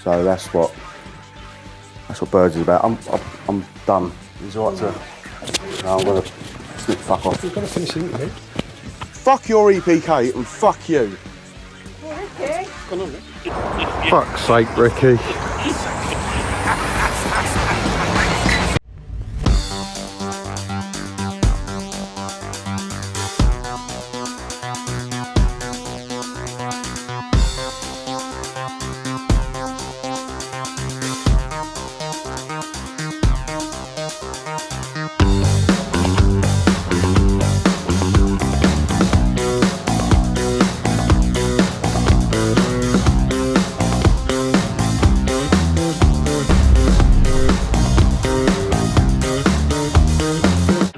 So that's what Birds is about. I'm done. Is it all right to... No, I'm gonna fuck off. You've got to finish the interview. Fuck your EPK and fuck you. Okay. Fuck's sake, Ricky.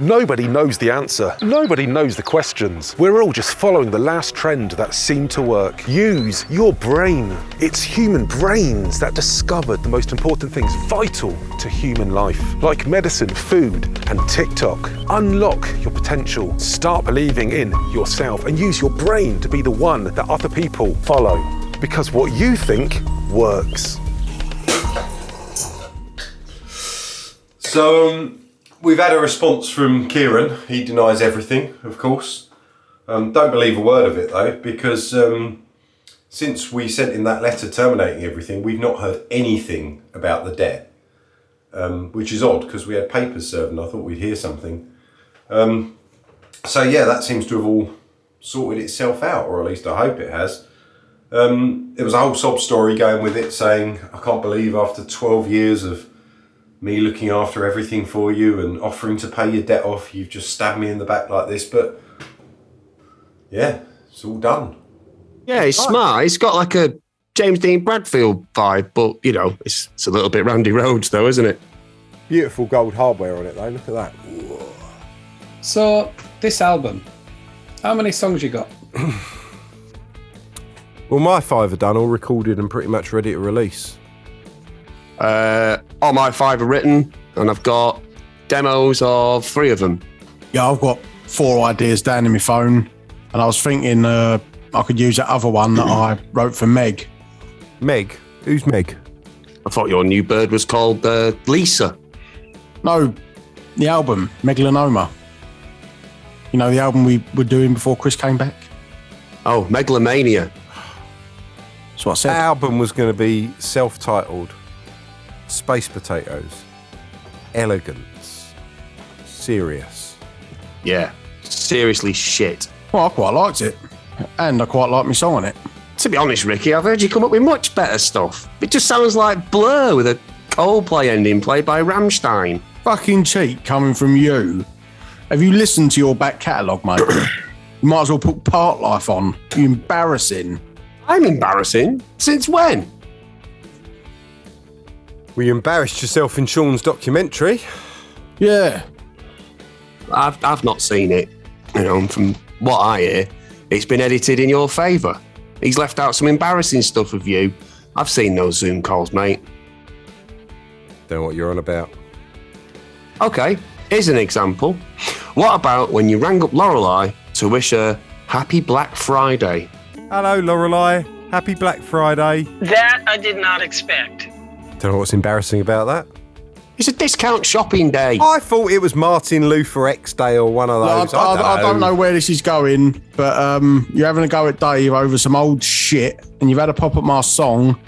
Nobody knows the answer. Nobody knows the questions. We're all just following the last trend that seemed to work. Use your brain. It's human brains that discovered the most important things vital to human life, like medicine, food, and TikTok. Unlock your potential. Start believing in yourself and use your brain to be the one that other people follow. Because what you think works. So, we've had a response from Kieran. He denies everything, of course. Don't believe a word of it, though, because since we sent in that letter terminating everything, we've not heard anything about the debt, which is odd, because we had papers served and I thought we'd hear something. So, yeah, that seems to have all sorted itself out, or at least I hope it has. There was a whole sob story going with it, saying, I can't believe after 12 years of me looking after everything for you and offering to pay your debt off, you've just stabbed me in the back like this. But yeah, it's all done. Yeah, he's smart. He's got like a James Dean Bradfield vibe, but you know, it's a little bit Randy Rhoads though, isn't it? Beautiful gold hardware on it though, look at that. Whoa. So, this album, how many songs you got? Well, my 5 are done, all recorded and pretty much ready to release. All my 5 are written, and I've got demos of 3 of them. Yeah, I've got 4 ideas down in my phone, and I was thinking I could use that other one that I wrote for Meg. Meg? Who's Meg? I thought your new bird was called Lisa. No, the album, Megalanoma. You know, the album we were doing before Chris came back? Oh, Megalomania. That's what I said. That album was going to be self-titled Space Potatoes, Elegance, Serious. Yeah, seriously shit. Well, I quite liked it, and I quite like my song on it. To be honest, Ricky, I've heard you come up with much better stuff. It just sounds like Blur with a Coldplay ending played by Rammstein. Fucking cheat coming from you. Have you listened to your back catalogue, mate? You might as well put Part Life on. You embarrassing. I'm embarrassing? Since when? Well, you embarrassed yourself in Sean's documentary. Yeah. I've not seen it. You know, from what I hear, it's been edited in your favour. He's left out some embarrassing stuff of you. I've seen those Zoom calls, mate. Don't know what you're on about. Okay, here's an example. What about when you rang up Lorelei to wish her Happy Black Friday? Hello, Lorelei. Happy Black Friday. That I did not expect. Don't know what's embarrassing about that. It's a discount shopping day. I thought it was Martin Luther X Day or one of those. I don't know where this is going, but you're having a go at Dave over some old shit, and you've had a pop at my song.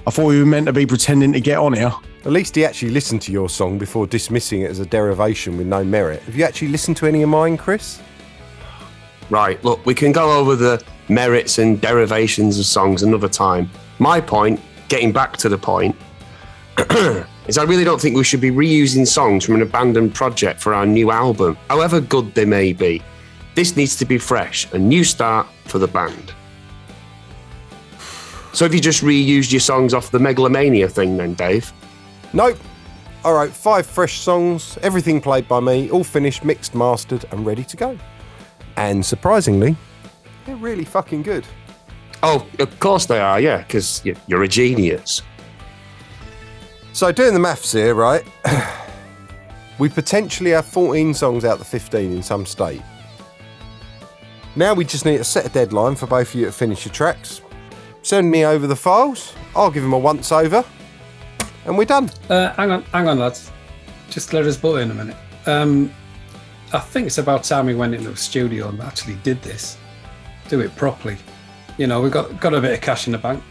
I thought you were meant to be pretending to get on here. At least he actually listened to your song before dismissing it as a derivation with no merit. Have you actually listened to any of mine, Chris? Right, look, we can go over the merits and derivations of songs another time. My point, getting back to the point, is I really don't think we should be reusing songs from an abandoned project for our new album, however good they may be. This needs to be fresh, a new start for the band. So have you just reused your songs off the Megalomania thing then, Dave? Nope. I wrote 5 fresh songs, everything played by me, all finished, mixed, mastered and ready to go. And surprisingly, they're really fucking good. Oh, of course they are, yeah, because you're a genius. So doing the maths here, right? We potentially have 14 songs out of the 15 in some state. Now we just need to set a deadline for both of you to finish your tracks. Send me over the files. I'll give him a once over, and we're done. Hang on, lads. Just let us butt in a minute. I think it's about time we went into a studio and actually did this. Do it properly. You know, we've got a bit of cash in the bank.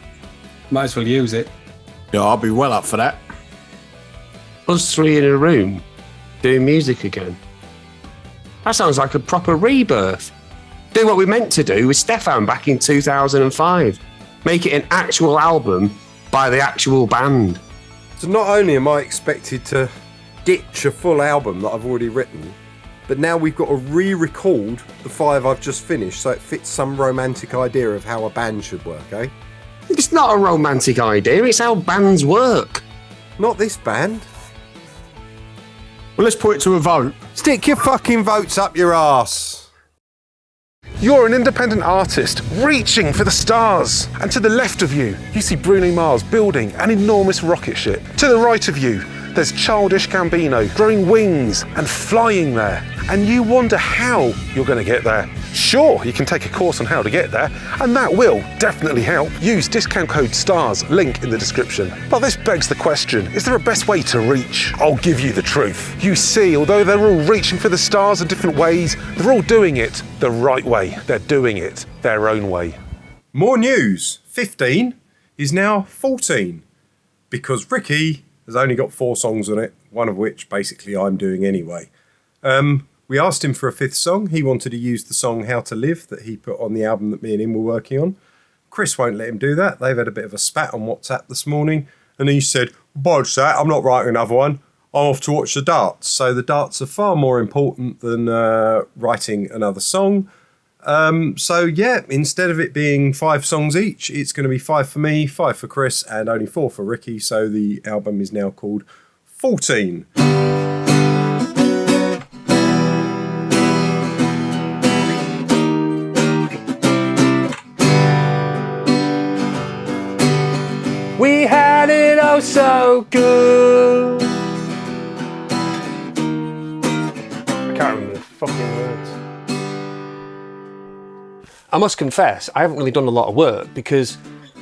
Might as well use it. Yeah, I'll be well up for that. Us three in a room doing music again. That sounds like a proper rebirth. Do what we meant to do with Stefan back in 2005. Make it an actual album by the actual band. So not only am I expected to ditch a full album that I've already written, but now we've got to re-record the 5 I've just finished so it fits some romantic idea of how a band should work, eh? It's not a romantic idea, it's how bands work. Not this band. Well, let's put it to a vote. Stick your fucking votes up your arse. You're an independent artist reaching for the stars. And to the left of you, you see Bruno Mars building an enormous rocket ship. To the right of you, there's Childish Gambino growing wings and flying there. And you wonder how you're going to get there. Sure, you can take a course on how to get there, and that will definitely help. Use discount code STARS, link in the description. But this begs the question, is there a best way to reach? I'll give you the truth. You see, although they're all reaching for the stars in different ways, they're all doing it the right way. They're doing it their own way. More news. 15 is now 14 because Ricky has only got 4 songs on it, one of which basically I'm doing anyway. We asked him for a 5th song. He wanted to use the song How to Live that he put on the album that me and him were working on. Chris won't let him do that. They've had a bit of a spat on WhatsApp this morning, and he said, "Bodge that, I'm not writing another one. I'm off to watch the darts." So the darts are far more important than writing another song. So yeah, instead of it being 5 songs each, it's going to be 5 for me, 5 for Chris, and only 4 for Ricky. So the album is now called 14. We had it oh so good. I can't remember the fucking words. I must confess, I haven't really done a lot of work because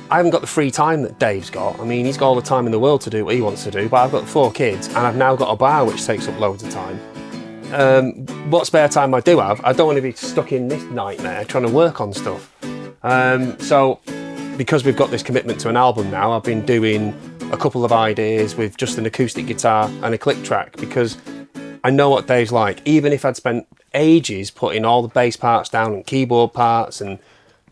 I haven't got the free time that Dave's got. I mean, he's got all the time in the world to do what he wants to do, but I've got 4 kids and I've now got a bar which takes up loads of time. What spare time I do have, I don't want to be stuck in this nightmare trying to work on stuff. So because we've got this commitment to an album now, I've been doing a couple of ideas with just an acoustic guitar and a click track because I know what Dave's like. Even if I'd spent ages putting all the bass parts down and keyboard parts and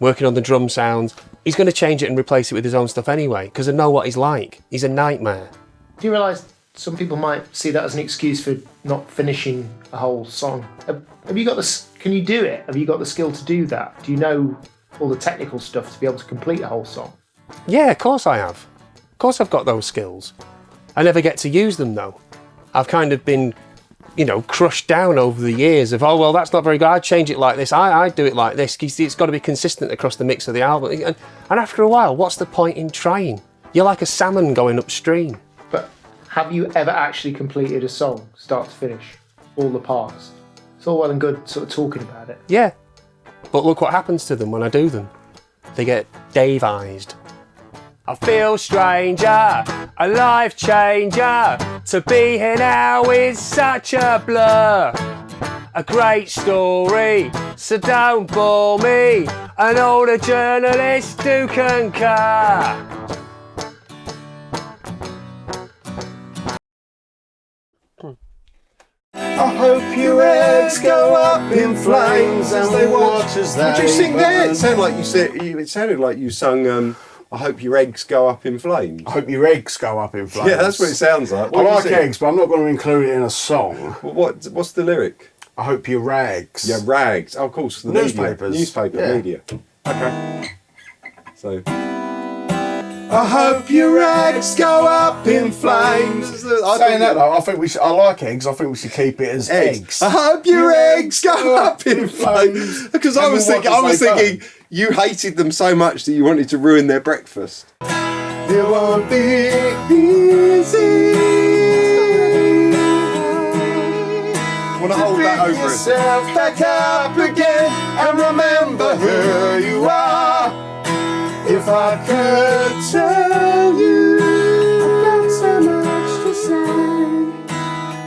working on the drum sounds, he's going to change it and replace it with his own stuff anyway because I know what he's like. He's a nightmare. Do you realise some people might see that as an excuse for not finishing a whole song? Have you got the? Can you do it? Have you got the skill to do that? Do you know all the technical stuff to be able to complete a whole song? Yeah, of course I have. Of course I've got those skills. I never get to use them though. I've kind of been, crushed down over the years of, oh, well, that's not very good. I'd change it like this. I'd do it like this. It's got to be consistent across the mix of the album. And after a while, what's the point in trying? You're like a salmon going upstream. But have you ever actually completed a song, start to finish, all the parts? It's all well and good sort of talking about it. Yeah. But look what happens to them when I do them. They get Dave-ized. I feel stranger, a life changer. To be here now is such a blur. A great story, so don't bore me. And all the journalists do concur. I hope your eggs go up in flames as they watch as they burn. Did you sing that? It sounded like you sung I hope your eggs go up in flames. I hope your eggs go up in flames. Yeah, that's what it sounds like. I like eggs, but I'm not going to include it in a song. What's the lyric? I hope your rags. Yeah, rags. Oh, of course. The Newspapers. Media. Okay. So. I hope your eggs go up in flames. Saying that though, I like eggs. I think we should keep it as eggs. I hope your eggs go up in flames. Because I was thinking you hated them so much that you wanted to ruin their breakfast. It won't be easy. Want to hold that over us? Yourself back up again and remember who you are. If if I could tell you, I've got so much to say.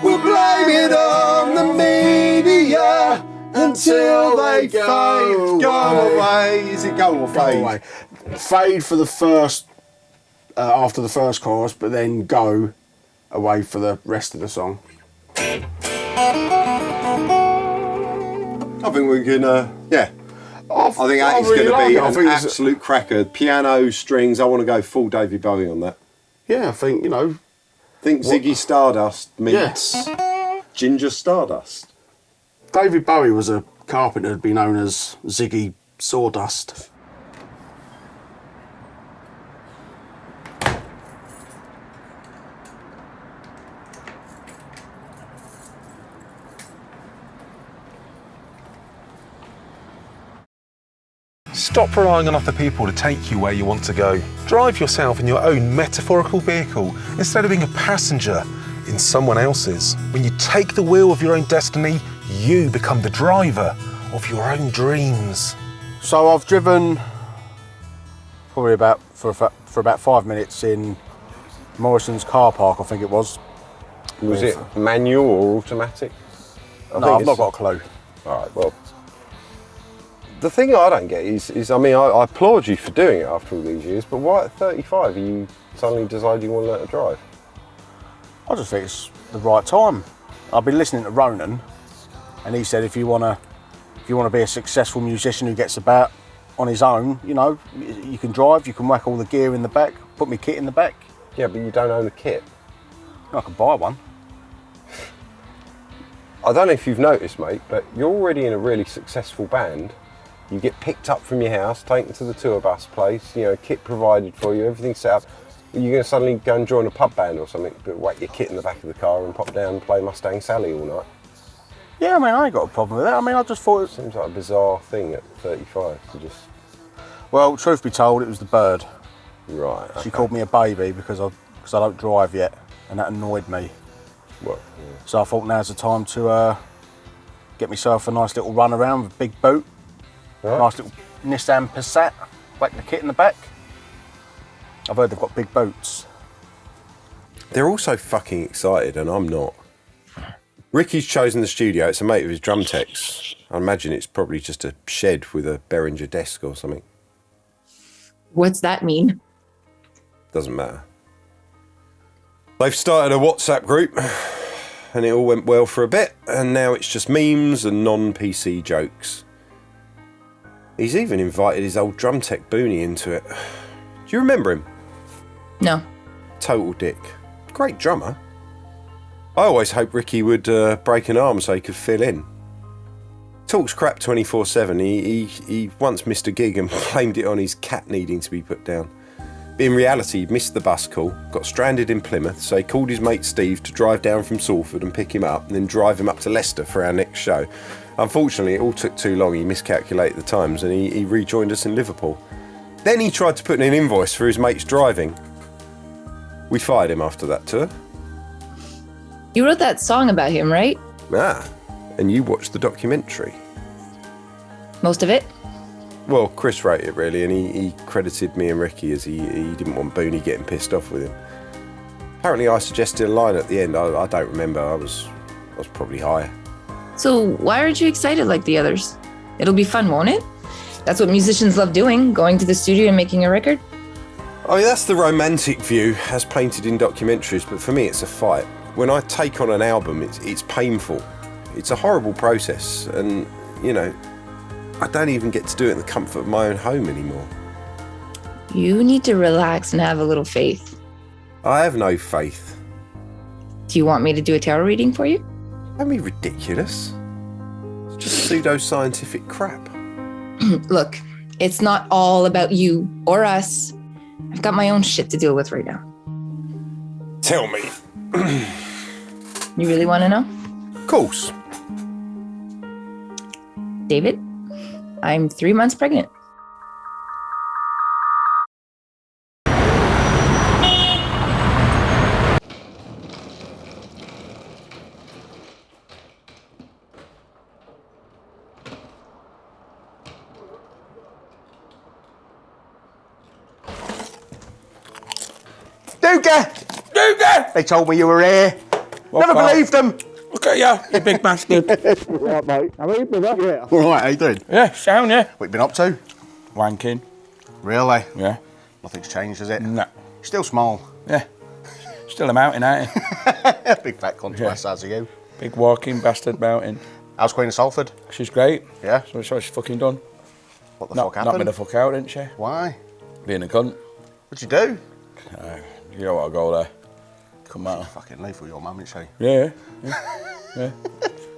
We'll blame it on the media until they go away. Is it go or fade? Fade for the first, after the first chorus, but then go away for the rest of the song. I think we can, yeah. I think that is really going to be like it. an absolute cracker. Piano, strings, I want to go full David Bowie on that. Yeah, I think, Think Ziggy Stardust meets Ginger Stardust. David Bowie was a carpenter who'd be known as Ziggy Sawdust. Stop relying on other people to take you where you want to go. Drive yourself in your own metaphorical vehicle instead of being a passenger in someone else's. When you take the wheel of your own destiny, you become the driver of your own dreams. So I've driven probably for about 5 minutes in Morrison's car park, I think it was. Was it manual or automatic? No, I've not got a clue. All right, well, the thing I don't get is I mean, I applaud you for doing it after all these years, but why at 35 are you suddenly deciding you want to learn to drive? I just think it's the right time. I've been listening to Ronan, and he said if you want to be a successful musician who gets about on his own, you can drive, you can whack all the gear in the back, put me kit in the back. Yeah, but you don't own a kit. I can buy one. I don't know if you've noticed, mate, but you're already in a really successful band. You get picked up from your house, taken to the tour bus place, kit provided for you, everything's set up. You're going to suddenly go and join a pub band or something, but whack your kit in the back of the car and pop down and play Mustang Sally all night. Yeah, I mean, I ain't got a problem with that. I mean, I just thought... Seems like a bizarre thing at 35 to just... Well, truth be told, it was the bird. Right. She called me a baby because I don't drive yet, and that annoyed me. Well, So I thought now's the time to get myself a nice little run around with a big boot. Right. Nice little Nissan Passat, whack the kit in the back. I've heard they've got big boots. They're all so fucking excited, and I'm not. Ricky's chosen the studio. It's a mate of his drum tech's. I imagine it's probably just a shed with a Behringer desk or something. What's that mean? Doesn't matter. They've started a WhatsApp group, and it all went well for a bit, and now it's just memes and non-PC jokes. He's even invited his old drum tech Booney into it. Do you remember him? No. Total dick. Great drummer. I always hoped Ricky would break an arm so he could fill in. Talks crap 24/7. He once missed a gig and blamed it on his cat needing to be put down. But in reality, he missed the bus call, got stranded in Plymouth, so he called his mate Steve to drive down from Salford and pick him up, and then drive him up to Leicester for our next show. Unfortunately, it all took too long. He miscalculated the times, and he rejoined us in Liverpool. Then he tried to put in an invoice for his mate's driving. We fired him after that tour. You wrote that song about him, right? Ah, and you watched the documentary. Most of it? Well, Chris wrote it really, and he credited me and Ricky as he didn't want Booney getting pissed off with him. Apparently I suggested a line at the end. I don't remember. I was probably high. So why aren't you excited like the others? It'll be fun, won't it? That's what musicians love doing, going to the studio and making a record. I mean, that's the romantic view as painted in documentaries, but for me it's a fight. When I take on an album, it's painful. It's a horrible process, and, I don't even get to do it in the comfort of my own home anymore. You need to relax and have a little faith. I have no faith. Do you want me to do a tarot reading for you? Don't be ridiculous. It's just pseudo-scientific crap. Look, it's not all about you or us. I've got my own shit to deal with right now. Tell me. You really want to know? Of course. David, I'm 3 months pregnant. Doogie! They told me you were here. Never believed them. Look at you big bastard. Right, mate. How are you, brother? Yeah. All right, how you doing? Yeah, sound, yeah. What you been up to? Wanking. Really? Yeah. Nothing's changed, has it? No. Still small. Yeah. Still a mountain, ain't you? Big fat contrast, as are you. Big walking bastard mountain. How's Queen of Salford? She's great. Yeah? So she's fucking done. What the fuck happened? Knocked me the fuck out, didn't she? Why? Being a cunt. What'd you do? You know what, I'll go there. Come out. Fucking leave with your mum, isn't she? Yeah.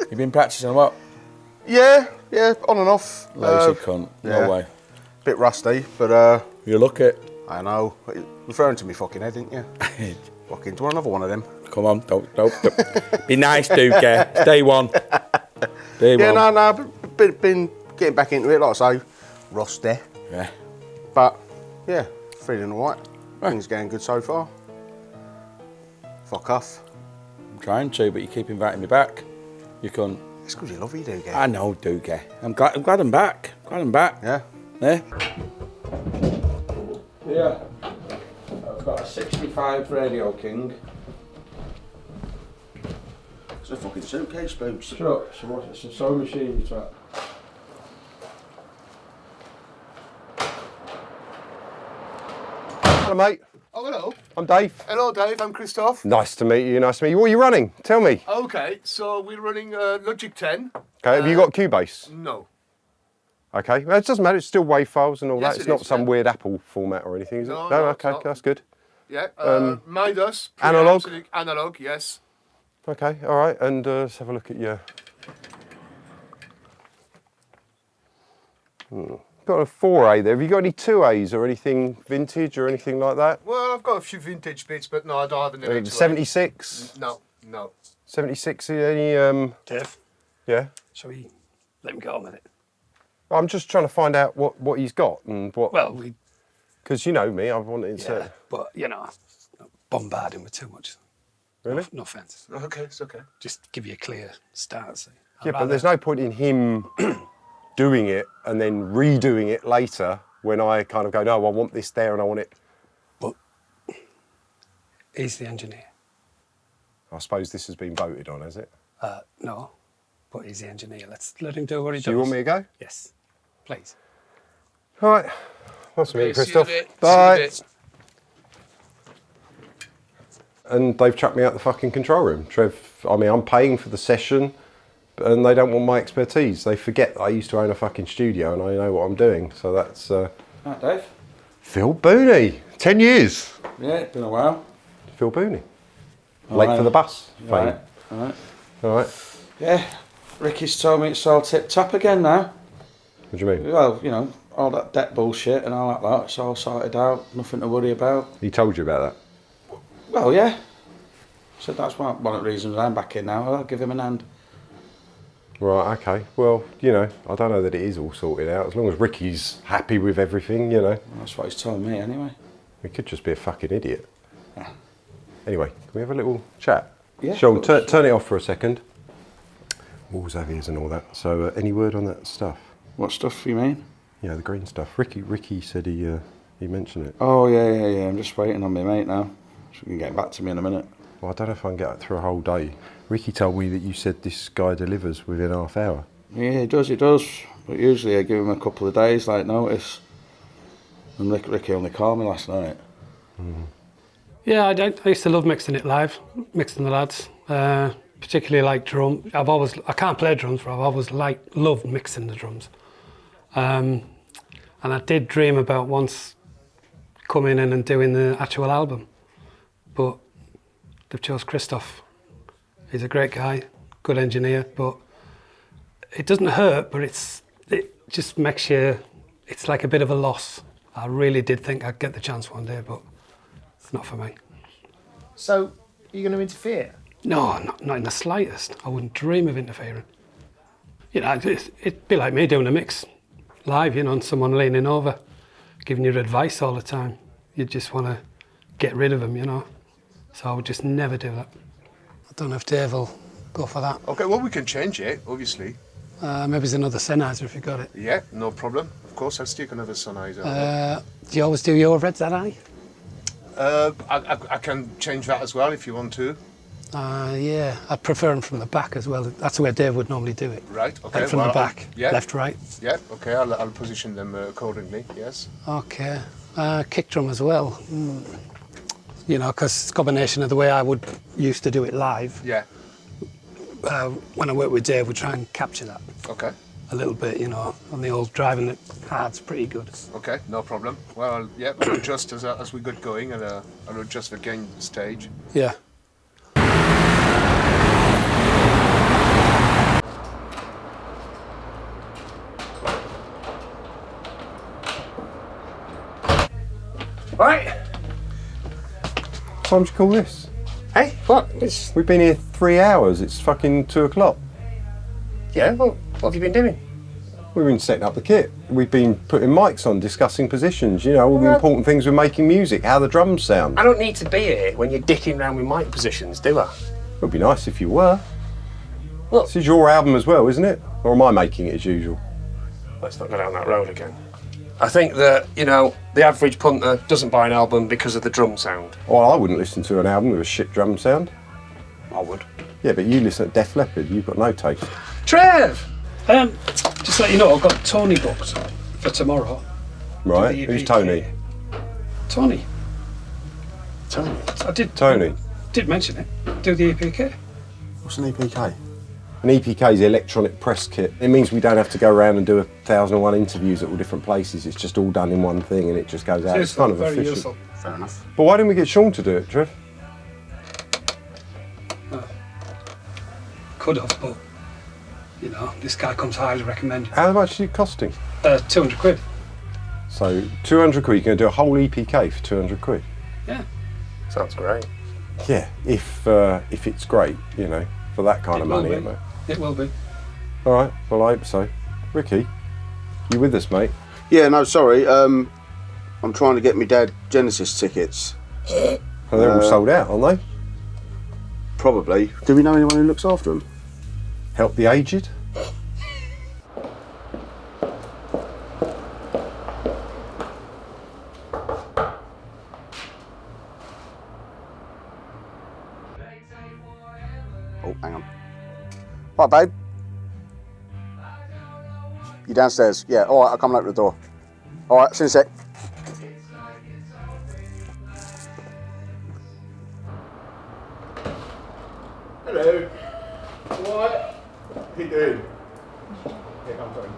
You been practising a lot? Yeah, on and off. Lazy cunt. yeah. No way. Bit rusty, but You look it. I know. Referring to me fucking head, didn't you? Fucking, do you want another one of them? Come on, don't. Be nice, Duke. It's day one. Day Yeah, one. no, been getting back into it, like I say, rusty. Yeah. But, yeah, feeling alright. Things going good so far. Fuck off. I'm trying to, but you keep inviting me back. You can't. It's because you love you, Doogie. I know, Duke. I'm glad I'm back. Yeah? Yeah. Yeah. I've got a 65 Radio King. It's a fucking suitcase, boobs. Shut up. It's a sewing machine, you twat. Hello, mate. Oh, hello. I'm Dave. Hello, Dave. I'm Christoph. Nice to meet you. What are you running? Tell me. Okay, so we're running Logic 10. Okay, have you got Cubase? No. Okay, well, it doesn't matter. It's still WAV files and all Yes, that. It's it not is, some yeah. weird Apple format or anything, is it? No, it's okay, not. that's good. Yeah. Midas. Analog? Analog, yes. Okay, all right, and let's have a look at your... Got a 4A there. Have you got any 2As or anything vintage or anything like that? Well, I've got a few vintage bits, but no, I don't have any. 76? No. 76, any... Dave, Yeah? shall we let him get on with it? I'm just trying to find out what he's got and what... Well, we... Because you know me, I wanted to... Yeah, but, not bombard him with too much. Really? No offence. Okay, it's okay. Just give you a clear start. So Yeah, but there's no point in him doing it and then redoing it later when I kind of go, no, I want this there and I want it. But he's the engineer. I suppose this has been voted on, has it? No, but he's the engineer. Let's let him do what he does. Do you want me to go? Yes, please. All right. Nice to meet you, see you in a Christoph. bit. Bye. See you in a bit. And they've chucked me out the fucking control room. I'm paying for the session and they don't want my expertise. They forget that I used to own a fucking studio and I know what I'm doing. So that's... Right, Dave? Phil Booney. 10 years. Yeah, it's been a while. Phil Booney. Late for the bus. Right. All right. Yeah, Ricky's told me it's all tip-top again now. What do you mean? Well, all that debt bullshit and all that lot, it's all sorted out, nothing to worry about. He told you about that? Well, yeah. So that's one of the reasons I'm back in now. I'll give him an hand. Right, okay. Well, I don't know that it is all sorted out. As long as Ricky's happy with everything, Well, that's what he's told me anyway. He could just be a fucking idiot. Anyway, can we have a little chat? Yeah. Sean, turn it off for a second. Walls have ears and all that. So, any word on that stuff? What stuff you mean? Yeah, the green stuff. Ricky said he mentioned it. Oh, yeah. I'm just waiting on my mate now. So he can get back to me in a minute. Well, I don't know if I can get through a whole day. Ricky told me that you said this guy delivers within half hour. Yeah, he does. But usually I give him a couple of days, notice. And Ricky only called me last night. Yeah, I used to love mixing it live, mixing the lads. Particularly like drum. I can't play drums, but I've always loved mixing the drums. And I did dream about once coming in and doing the actual album. But they've chose Christoph. He's a great guy, good engineer, but it doesn't hurt, but it just makes you, it's like a bit of a loss. I really did think I'd get the chance one day, but it's not for me. So, are you going to interfere? No, not in the slightest. I wouldn't dream of interfering. It'd be like me doing a mix live, and someone leaning over, giving you advice all the time. You just want to get rid of them, So I would just never do that. I don't know if Dave will go for that. Okay, well, we can change it, obviously. Maybe it's another Sennheiser if you got it. Yeah, no problem. Of course, I'll stick another Sennheiser. Do you always do your Red Eye? I can change that as well if you want to. Yeah, I'd prefer them from the back as well. That's the way Dave would normally do it. Right, okay. Like from the back, yeah. left, right. Yeah, okay, I'll position them accordingly, yes. Okay. Kick drum as well. You know, because it's a combination of the way I would used to do it live. Yeah. When I work with Dave, we try and capture that. Okay. A little bit, you know, on the old driving it hard's pretty good. Okay, no problem. Well, yeah, I'll adjust as we get going, and I'll adjust the gain stage. Yeah. Right. What time do you call this? Hey, what? We've been here 3 hours. It's fucking 2 o'clock. Yeah, well, what have you been doing? We've been setting up the kit. We've been putting mics on, discussing positions, you know, all the important things with making music, how the drums sound. I don't need to be here when you're dicking around with mic positions, do I? It would be nice if you were. Look. This is your album as well, isn't it? Or am I making it as usual? Let's not go down that road again. I think that, you know, the average punter doesn't buy an album because of the drum sound. Well, I wouldn't listen to an album with a shit drum sound. I would. Yeah, but you listen to Def Leppard, you've got no taste. Trev! Just to let you know, I've got Tony booked for tomorrow. Right, Do the who's EPK. Tony? Tony. Tony? I did. Tony. Did mention it. Do the EPK. What's an EPK? An EPK is the electronic press kit. It means we don't have to go around and do 1,001 interviews at all different places. It's just all done in one thing and it just goes out. It's kind of very efficient. useful. Fair enough. But why didn't we get Sean to do it, Trev? Could have, but you know, this guy comes highly recommended. How much is it costing? 200 quid. So 200 quid, you're going to do a whole EPK for 200 quid? Yeah. Sounds great. Yeah, if it's great, you know, for that kind of money. Isn't it? It will be. All right, well, I hope so. Ricky, you with us, mate? Yeah, no, sorry. I'm trying to get my dad Genesis tickets. Oh, they're all sold out, aren't they? Probably. Do we know anyone who looks after them? Help the aged? Oh, hang on. Right, babe. You downstairs? Yeah, all right, I'll come open the door. All right, see you in a sec. Hello. What? How you doing? Here comes Tony.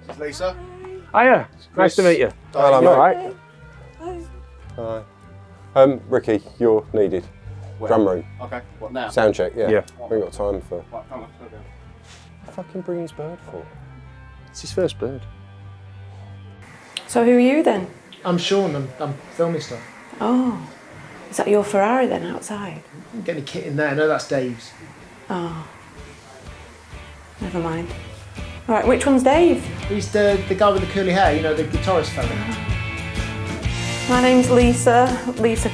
This is Lisa. Hiya. Nice to meet you. Hello, You mate. all right? Hi. Ricky, you're needed. Drum room. Okay, what now? Sound check, yeah. Yeah. We ain't got time for... Right, come on, let's go. Fucking bring his bird for. It's his first bird. So who are you then? I'm Sean, I'm filming stuff. Oh, is that your Ferrari then outside? I'm getting a kit in there. No, that's Dave's. Oh, never mind. All right, which one's Dave? He's the guy with the curly hair, you know, the guitarist fella. My name's Lisa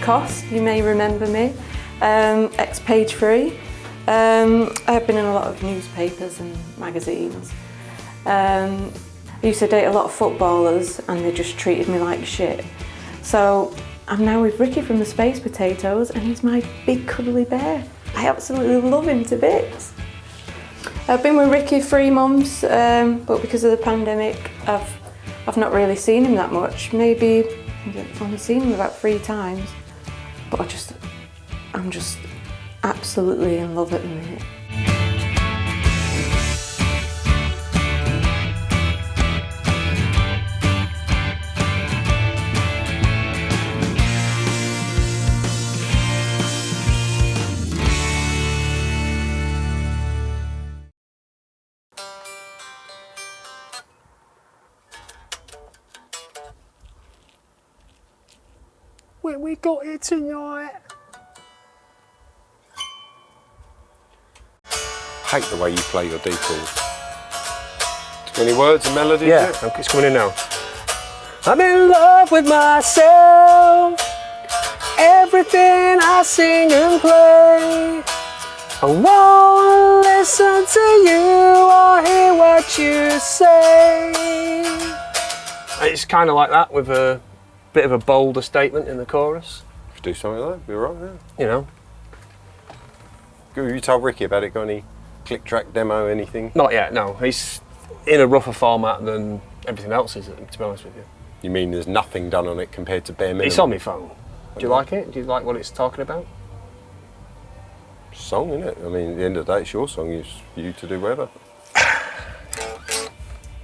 Cost, you may remember me, ex-Page Free. I've been in a lot of newspapers and magazines. I used to date a lot of footballers and they just treated me like shit. So I'm now with Ricky from the Space Potatoes and he's my big cuddly bear. I absolutely love him to bits. I've been with Ricky 3 months, but because of the pandemic, I've not really seen him that much. Maybe I've only seen him about 3 times, but I'm just absolutely in love at the minute. We got it tonight. Hate the way you play your D chords. Any words and melodies? Yeah, it's coming in now. I'm in love with myself. Everything I sing and play. I won't listen to you or hear what you say. It's kind of like that with a bit of a bolder statement in the chorus. Should do something like that. Be alright, yeah. You know. You told Ricky about it. Got any click track demo, anything? Not yet. No, he's in a rougher format than everything else is. To be honest with you. You mean there's nothing done on it compared to bare minimum? It's on my phone. Do you like it? Do you like what it's talking about? Song, isn't it? I mean, at the end of the day, it's your song. It's for you to do whatever.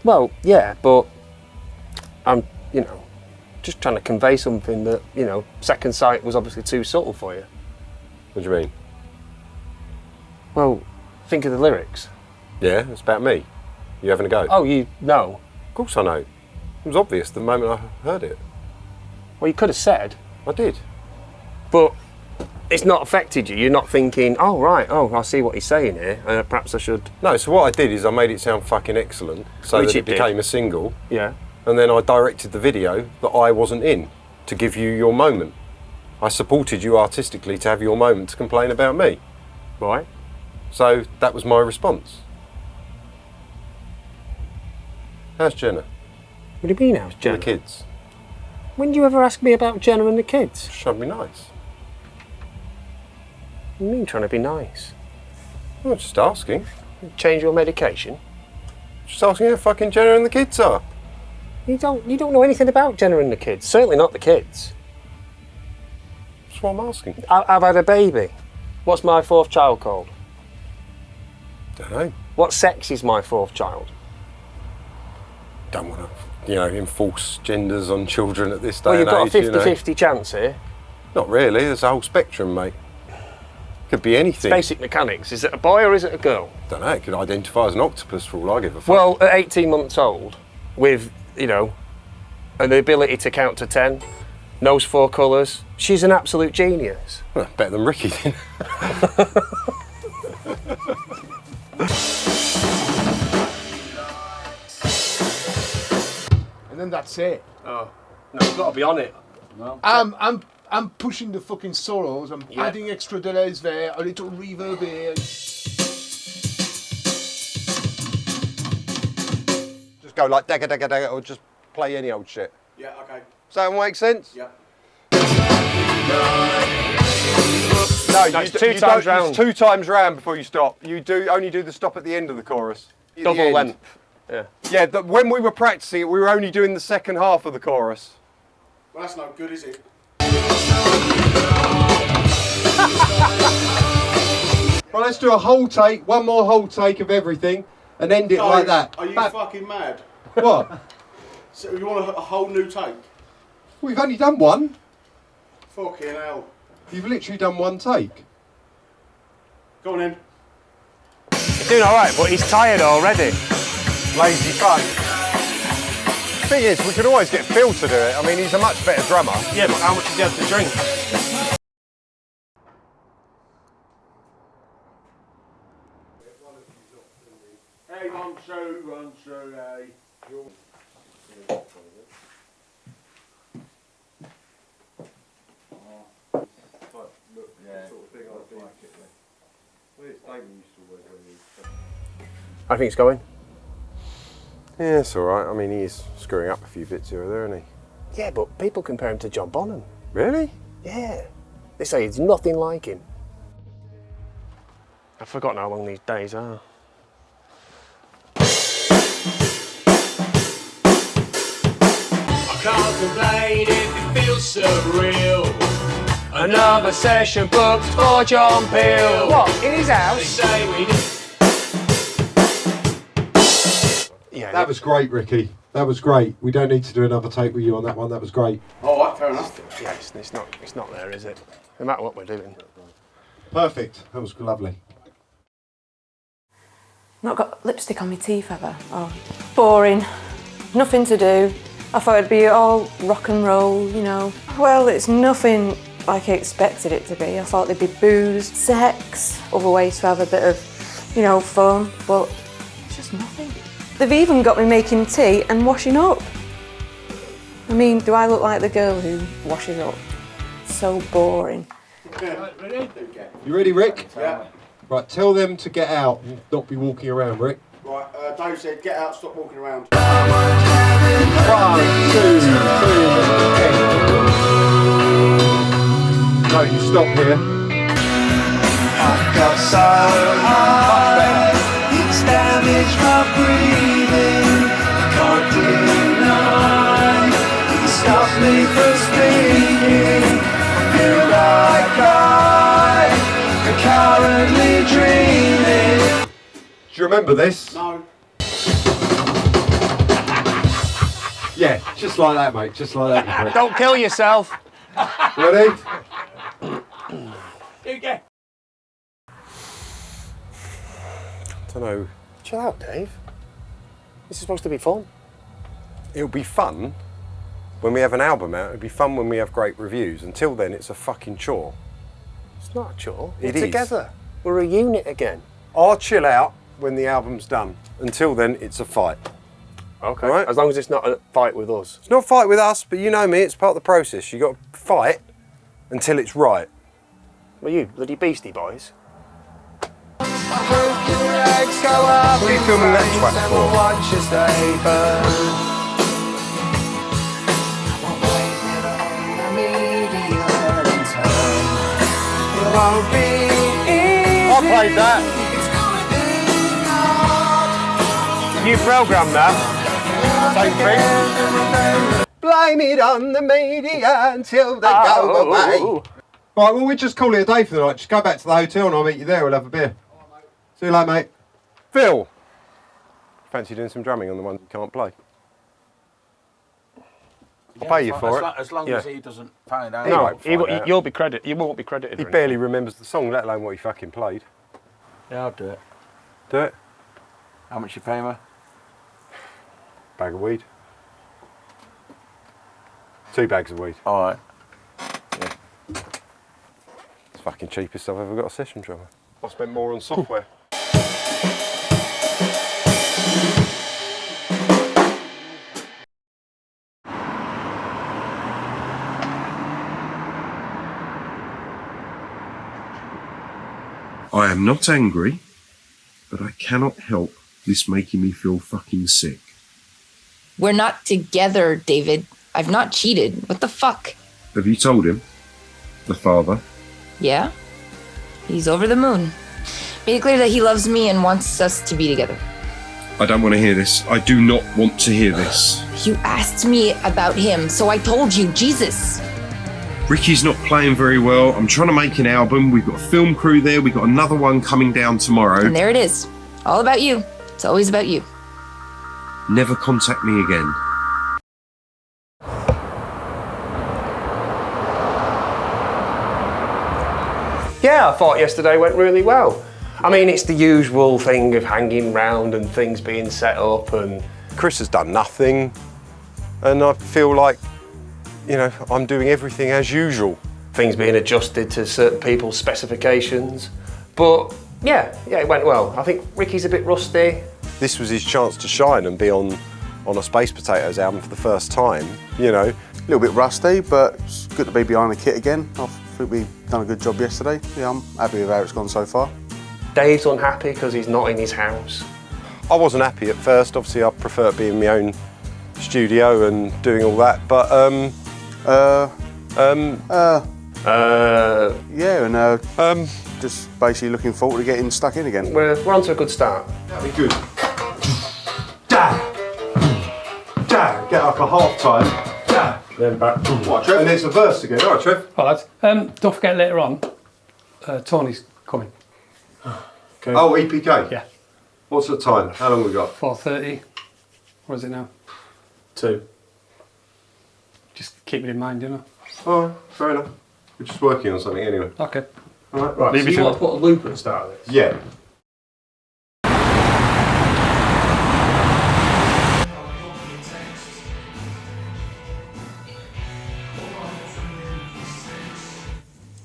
Well, yeah, but I'm, just trying to convey something that, Second Sight was obviously too subtle for you. What do you mean? Well, think of the lyrics. Yeah, it's about me. You having a go? Oh, you know? Of course I know. It was obvious the moment I heard it. Well, you could have said. I did. But it's not affected you. You're not thinking, oh, right, I see what he's saying here. Perhaps I should... No, so what I did is I made it sound fucking excellent so Which that it it did. became a single. Yeah. And then I directed the video that I wasn't in to give you your moment. I supported you artistically to have your moment to complain about me. Right. So that was my response. How's Jenna? What do you mean, how's Jenna? And the kids. When do you ever ask me about Jenna and the kids? Trying to be nice. What do you mean trying to be nice? I'm just asking. Change your medication? Just asking how fucking Jenna and the kids are. You don't know anything about Jenna and the kids. Certainly not the kids. That's what I'm asking. I've had a baby. What's my fourth child called? Don't know. What sex is my fourth child? Don't want to, enforce genders on children at this day Well, you've and got a age, 50-50 chance here. Not really. There's a whole spectrum, mate. Could be anything. It's basic mechanics. Is it a boy or is it a girl? Don't know. It could identify as an octopus for all I give a fuck. Well, at 18 months old, with, an ability to count to 10, knows 4 colours, she's an absolute genius. Well, better than Ricky then. And then that's it. Oh, no, you've got to be on it. No. I'm pushing the fucking sorrows. I'm adding extra delays there, a little reverb here. Just go like dagga dagga dagga or just play any old shit. Yeah, okay. Does that make sense? Yeah. No, it's 2 times round. It's 2 times round before you stop. You only do the stop at the end of the chorus. Double length. Yeah. Yeah, when we were practicing it, we were only doing the second half of the chorus. Well, that's not good, is it? Well, let's do a whole take, one more whole take of everything, and end it like that. Are you fucking mad? What? So you want a whole new take? We've only done one. Fucking hell. You've literally done one take. Go on in. He's doing alright, but he's tired already. Lazy fuck. Thing is, we could always get Phil to do it. I mean, he's a much better drummer. Yeah, but how much does he have to drink? Hey, 1, 2, 1, 2, hey. I think it's going. Yeah, it's alright. I mean, he's screwing up a few bits here or there, isn't he? Yeah, but people compare him to John Bonham. Really? Yeah. They say he's nothing like him. I've forgotten how long these days are. I can't complain if it feels surreal. Another session booked for John Peel. What, in his They house? say we need. Yeah. That was great, Ricky. That was great. We don't need to do another take with you on that one. That was great. All right, fair enough. Yeah, it's not there, is it? No matter what we're doing. Perfect. That was lovely. Not got lipstick on my teeth ever. Oh, boring. Nothing to do. I thought it'd be all rock and roll, Well, it's nothing like I expected it to be. I thought there'd be booze, sex, other ways to have a bit of, fun, but it's just nothing. They've even got me making tea and washing up. I mean, do I look like the girl who washes up? So boring. You ready, Rick? Yeah. Right, tell them to get out and not be walking around, Rick. Right, Dave said, get out, stop walking around. 1, 2, 3. No, you stop here. I got so high, it's damaged my breathing. Can't deny, it stops me from speaking. Feel like I'm currently dreaming. Do you remember this? No. Yeah, just like that, mate. Just like that. Don't kill yourself. Ready? Okay. Don't know. Chill out, Dave. This is supposed to be fun. It'll be fun when we have an album out. It'll be fun when we have great reviews. Until then, it's a fucking chore. It's not a chore. It We're is. together. We're a unit again. I'll chill out when the album's done. Until then, it's a fight. Okay. Right? As long as it's not a fight with us. It's not a fight with us, but you know me, it's part of the process. You got to fight until it's right. Well, you bloody beastie boys. What are you filming that track for? I played that. New programme that. Same thing. Blame it on the media until they go away. Right, well, we just call it a day for the night. Just go back to the hotel and I'll meet you there. We'll have a beer. See you later, mate. Phil! Fancy doing some drumming on the ones you can't play? I'll pay you for it. As long as he doesn't find out. No, you'll be credited. You won't be credited. He or barely anything. remembers the song, let alone what he fucking played. Yeah, I'll do it. Do it. How much you pay me? Bag of weed. 2 bags of weed. Alright. It's fucking cheapest I've ever got a session drummer. I spent more on software. I am not angry, but I cannot help this making me feel fucking sick. We're not together, David. I've not cheated. What the fuck? Have you told him? The father? Yeah? He's over the moon. Made it clear that he loves me and wants us to be together. I don't want to hear this. I do not want to hear this. You asked me about him, so I told you. Jesus. Ricky's not playing very well. I'm trying to make an album. We've got a film crew there. We've got another one coming down tomorrow. And there it is. All about you. It's always about you. Never contact me again. Yeah, I thought yesterday went really well. I mean, it's the usual thing of hanging round and things being set up, and Chris has done nothing, and I feel like, you know, I'm doing everything as usual. things being adjusted to certain people's specifications. But yeah, it went well. I think Ricky's a bit rusty. This was his chance to shine and be on a Space Potatoes album for the first time, you know. A little bit rusty, but it's good to be behind the kit again. I think we've done a good job yesterday. Yeah, I'm happy with how it's gone so far. Dave's unhappy because he's not in his house. I wasn't happy at first. Obviously, I prefer being in my own studio and doing all that. But just basically looking forward to getting stuck in again. We're on to a good start. That'd be good. Dad, get like a half time. Dad, then back. What, Trev? And there's a verse again. All right, Trev. All right. Don't forget later on, Tony's coming. Okay. Oh, EPK. Yeah. What's the time? How long we got? 4:30. What is it now? 2. Just keep it in mind, you know. Oh, fair enough. We're just working on something anyway. Okay. All right. Leave So it you to want it. to put a loop at the start of this? Yeah.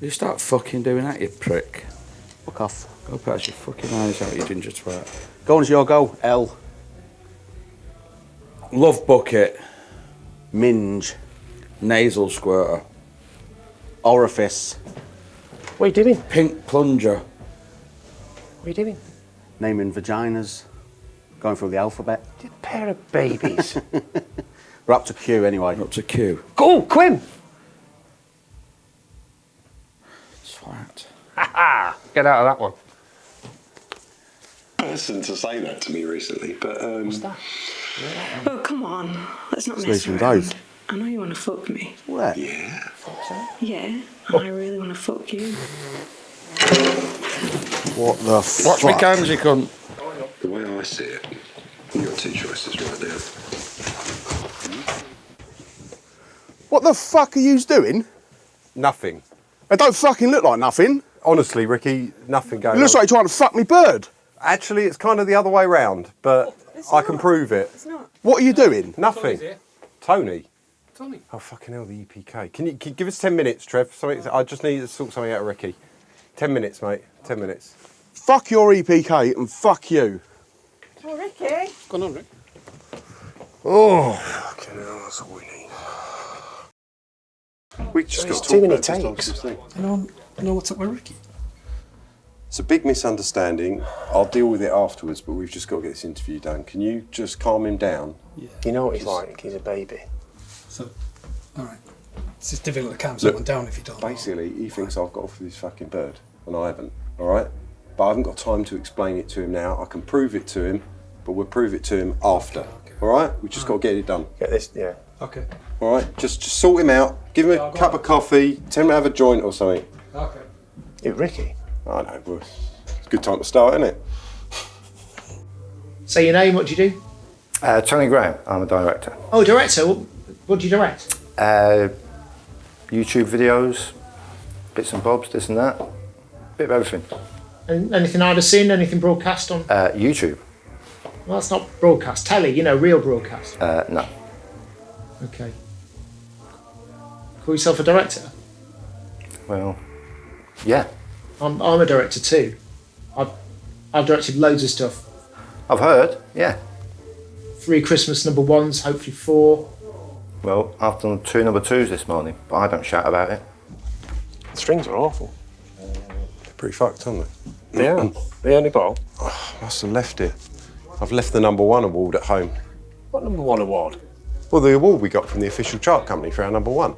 You start fucking doing that, you prick. Fuck off. Go patch your fucking eyes out, you ginger twat. Go on, it's your go. L. Love bucket. Minge. Nasal squirter. Orifice. What are you doing? Pink plunger. What are you doing? Naming vaginas. Going through the alphabet. You pair of babies. We're up to Q anyway. Up to Q. Go, Quim! Swat. Ha! Get out of that one. Person to say that to me recently, but What's that? Oh, come on. Let's not It's mess Nathan around. Dave. I know you want to fuck me. What? yeah. Yeah, and I really want to fuck you. What the fuck? Watch me cams, you cunt. The way I see it, you've got two choices right now. What the fuck are you doing? Nothing. It don't fucking look like nothing. Honestly, Ricky, nothing going It looks on. like you're trying to fuck me bird. Actually, it's kind of the other way round, but I can prove it. What are you doing? Nothing. Tony. Tony. Oh, fucking hell, the EPK. Can you give us 10 minutes, Trev? I just need to sort something out of Ricky. 10 minutes, mate. 10 minutes. Fuck your EPK and fuck you. Oh, Ricky. Go on, Rick. Oh, fucking hell, that's all we need. We just got too many takes. I know what's up with Ricky. It's a big misunderstanding. I'll deal with it afterwards, but we've just got to get this interview done. Can you just calm him down? Yeah. You know what he's like. He's a baby. So, all right. It's just difficult to calm someone down if you don't. Basically, he thinks I've got off with this fucking bird, and I haven't, all right? But I haven't got time to explain it to him now. I can prove it to him, but we'll prove it to him after, all right? We've just got to get it done. Get this, yeah. Okay. All right? Just sort him out. Give him a cup of coffee. Tell him to have a joint or something. Okay. Hey, Ricky. I know, but it's a good time to start, isn't it? Say your name, what do you do? Tony Graham, I'm a director. Oh, director, what do you direct? YouTube videos, bits and bobs, this and that. Bit of everything. And anything I'd have seen, anything broadcast on? YouTube. Well, that's not broadcast, telly, real broadcast. No. Okay. Call yourself a director? Well, yeah. I'm a director too. I've directed loads of stuff. I've heard, yeah. 3 Christmas number 1s, hopefully 4. Well, I've done 2 number 2s this morning, but I don't shout about it. The strings are awful. They're pretty fucked, aren't they? They are. The only ball. Oh, I must have left it. I've left the number 1 award at home. What number 1 award? Well, the award we got from the official chart company for our number 1.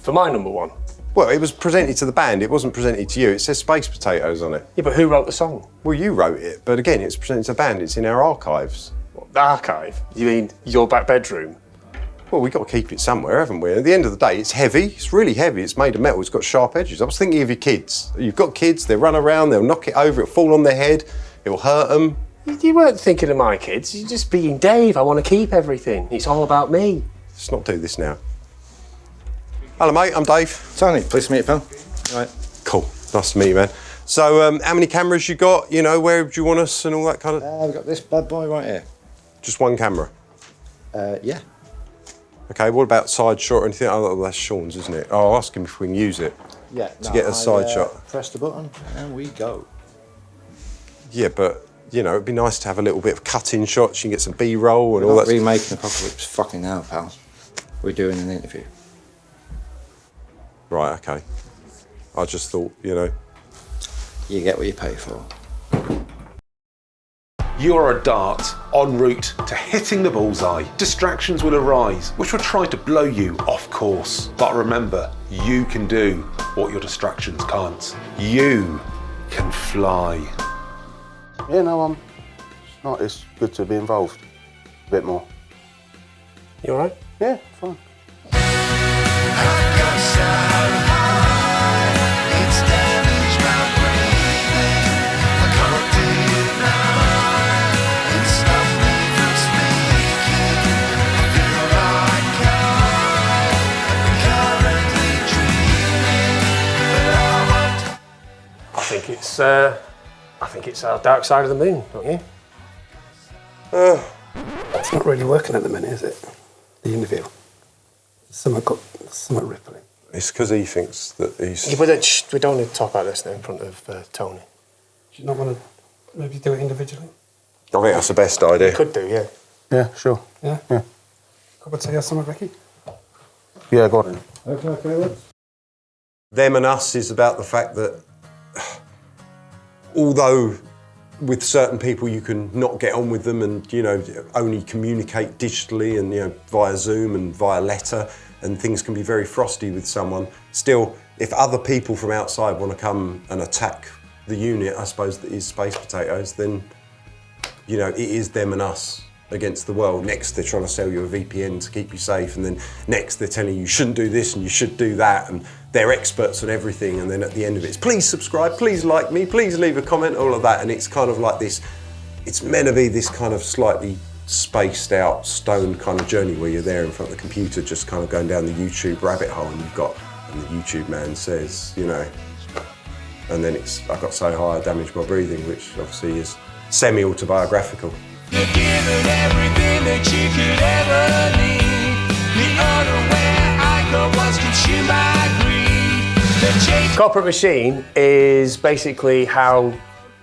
For my number 1? Well, it was presented to the band. It wasn't presented to you. It says Space Potatoes on it. Yeah, but who wrote the song? Well, you wrote it, but again, it's presented to the band. It's in our archives. What, the archive? You mean your back bedroom? Well, we've got to keep it somewhere, haven't we? At the end of the day, it's heavy. It's really heavy. It's made of metal. It's got sharp edges. I was thinking of your kids. You've got kids. They run around. They'll knock it over. It'll fall on their head. It'll hurt them. You weren't thinking of my kids. You're just being Dave. I want to keep everything. It's all about me. Let's not do this now. Hello, mate. I'm Dave. Tony, pleased to meet you, pal. All right. Cool. Nice to meet you, man. So, how many cameras you got? Where do you want us and all that kind of... We've got this bad boy right here. Just one camera? Yeah. Okay, what about side shot or anything? Oh, that's Sean's, isn't it? Oh, I'll ask him if we can use it. Yeah. To get a side shot. Press the button and we go. Yeah, but, it'd be nice to have a little bit of cut-in shots. You can get some B-roll and all that. We're remaking Apocalypse fucking now, pal. We're doing an interview. Right, okay. I just thought, You get what you pay for. You are a dart en route to hitting the bullseye. Distractions will arise, which will try to blow you off course. But remember, you can do what your distractions can't. You can fly. Yeah, no, it's good to be involved a bit more. You all right? Yeah, fine. I think it's our dark side of the moon, don't you? It's not really working at the minute, is it? The interview. Somewhat rippling. It's because he thinks that he's... Yeah, but we don't need to talk about this now in front of Tony. Do you not want to maybe do it individually? I think that's the best idea. Could do, yeah. Yeah, sure. Yeah? Yeah. Could I tell you something, Ricky? Yeah, go on. Okay, lads. Them and us is about the fact that although with certain people you can not get on with them and, you know, only communicate digitally and, you know, via Zoom and via letter, and things can be very frosty with someone. Still, if other people from outside want to come and attack the unit, I suppose, that is Space Potatoes, then, you know, it is them and us against the world. Next, they're trying to sell you a VPN to keep you safe, and then next they're telling you shouldn't do this and you should do that, and they're experts on everything, and then at the end of it, it's please subscribe, please like me, please leave a comment, all of that, and it's kind of like this, it's meant to be this kind of slightly spaced out, stoned kind of journey where you're there in front of the computer just kind of going down the YouTube rabbit hole, and you've got, and the YouTube man says, you know, and then it's, I got so high I damaged my breathing, which obviously is semi-autobiographical. You're given everything that you could ever need. The unaware icon was consumed by greed. The chase. Corporate Machine is basically how,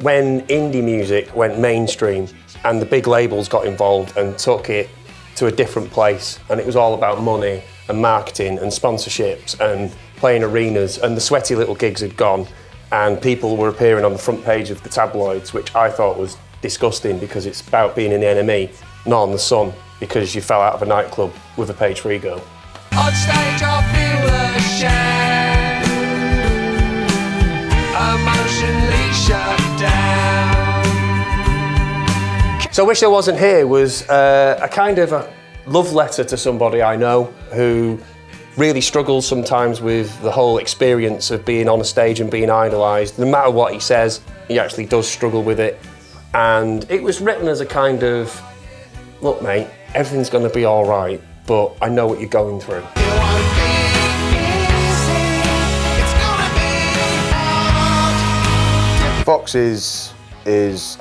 when indie music went mainstream and the big labels got involved and took it to a different place, and it was all about money and marketing and sponsorships and playing arenas, and the sweaty little gigs had gone, and people were appearing on the front page of the tabloids, which I thought was disgusting because it's about being in the NME, not on the Sun, because you fell out of a nightclub with a page for ego. On stage I feel ashamed, emotionally shut down. So Wish I Wasn't Here was a kind of a love letter to somebody I know who really struggles sometimes with the whole experience of being on a stage and being idolised. No matter what he says, he actually does struggle with it. And it was written as a kind of, look mate, everything's going to be all right, but I know what you're going through. Fox is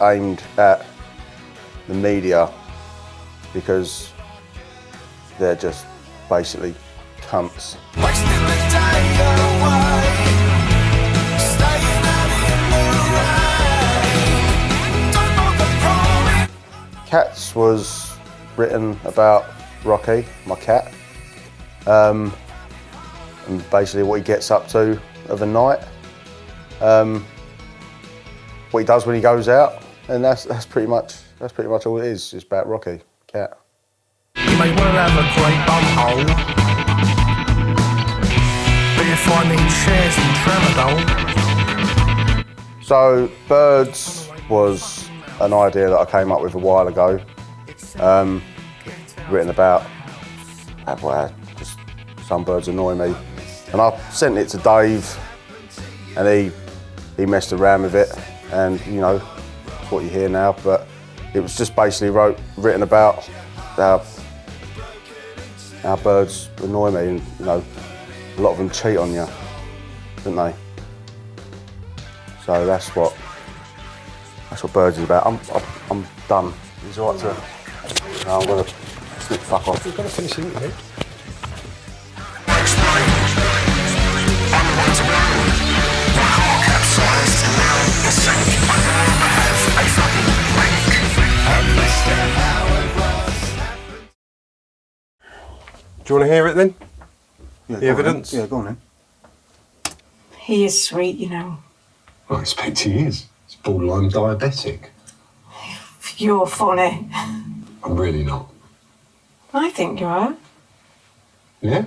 aimed at the media because they're just basically cunts. Cats was written about Rocky, my cat, and basically what he gets up to of a night, what he does when he goes out, and that's pretty much all it is. It's about Rocky, cat. You may well have a great bumhole, but if I need shares in Tramadol. So Birds was an idea that I came up with a while ago, written about just some birds annoy me, and I sent it to Dave, and he messed around with it, and you know, it's what you hear now, but it was just basically written about how birds annoy me, and you know, a lot of them cheat on you, don't they? So that's what Birds is about. I'm done. It's all right to. No, I'm gonna fuck off. We've got to finish the interview. Do you want to hear it then? Yeah, the evidence? Yeah, go on then. He is sweet, you know. I expect he is. He's borderline diabetic. You're funny. I'm really not. I think you are. Yeah?